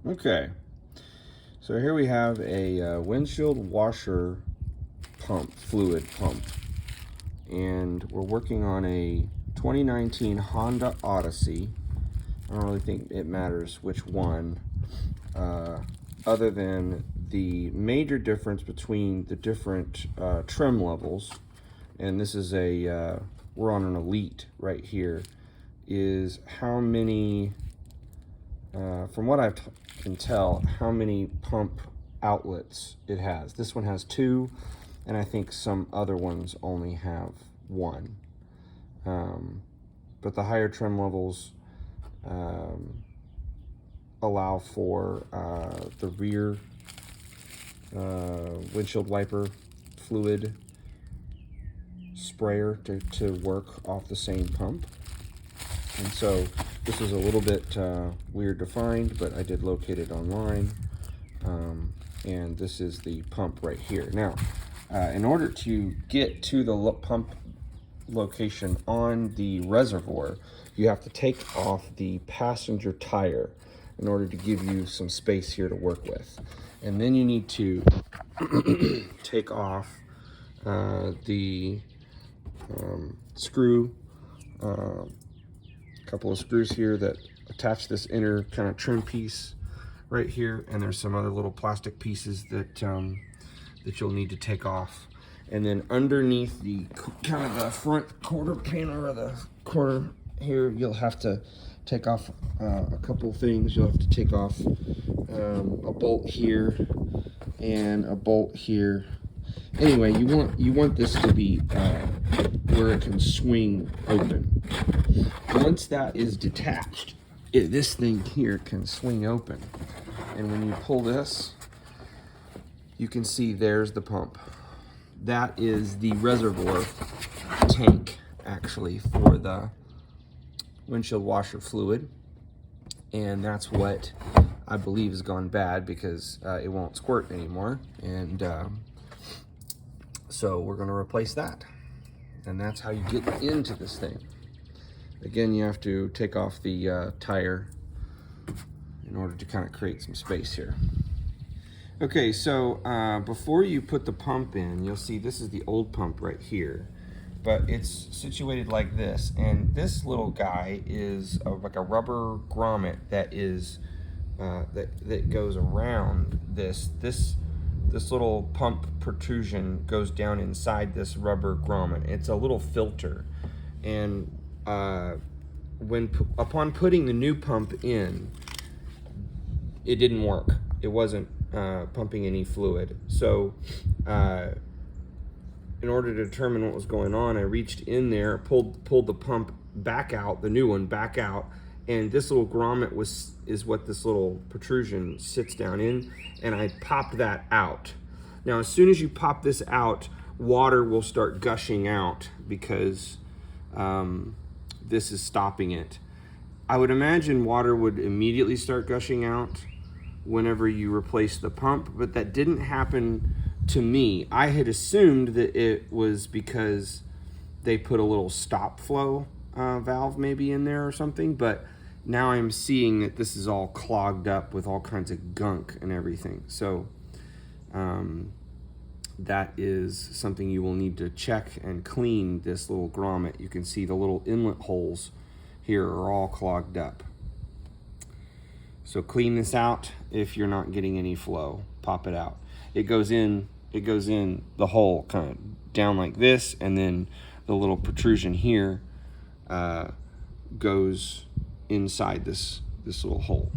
Okay, so here we have a windshield washer pump, fluid pump, and we're working on a 2019 Honda Odyssey. I don't really think it matters which one, other than the major difference between the different trim levels, and this is we're on an Elite right here, is how many, from what I can tell, how many pump outlets it has. This one has 2, and I think some other ones only have 1. But the higher trim levels allow for the rear windshield wiper fluid sprayer to work off the same pump. And so this is a little bit weird to find, but I did locate it online. And this is the pump right here. Now, in order to get to the pump location on the reservoir, you have to take off the passenger tire in order to give you some space here to work with. And then you need to take off the screw, couple of screws here that attach this inner kind of trim piece right here, and there's some other little plastic pieces that that you'll need to take off. And then underneath the kind of the front quarter panel, or the quarter here, you'll have to take off a couple things. You'll have to take off a bolt here and a bolt here. Anyway, you want this to be where it can swing open. Once that is detached, this thing here can swing open. And when you pull this, you can see there's the pump. That is the reservoir tank, actually, for the windshield washer fluid. And that's what I believe has gone bad, because it won't squirt anymore. And so we're going to replace that. And that's how you get into this thing. Again, you have to take off the tire in order to kind of create some space here. Okay, so before you put the pump in, you'll see this is the old pump right here, but it's situated like this. And this little guy is like a rubber grommet that is that goes around this little pump protrusion goes down inside this rubber grommet. It's a little filter, and upon putting the new pump in, it didn't work. It wasn't pumping any fluid. So in order to determine what was going on, I reached in there, pulled the pump back out, the new one back out, and this little grommet is what this little protrusion sits down in, and I popped that out. Now, as soon as you pop this out, water will start gushing out, because this is stopping it. I would imagine water would immediately start gushing out whenever you replace the pump, but that didn't happen to me. I had assumed that it was because they put a little stop flow valve maybe in there or something, but now I'm seeing that this is all clogged up with all kinds of gunk and everything. So that is something you will need to check and clean this little grommet. You can see the little inlet holes here are all clogged up. So clean this out if you're not getting any flow. Pop it out. It goes in the hole, kind of down like this, and then the little protrusion here goes inside this little hole.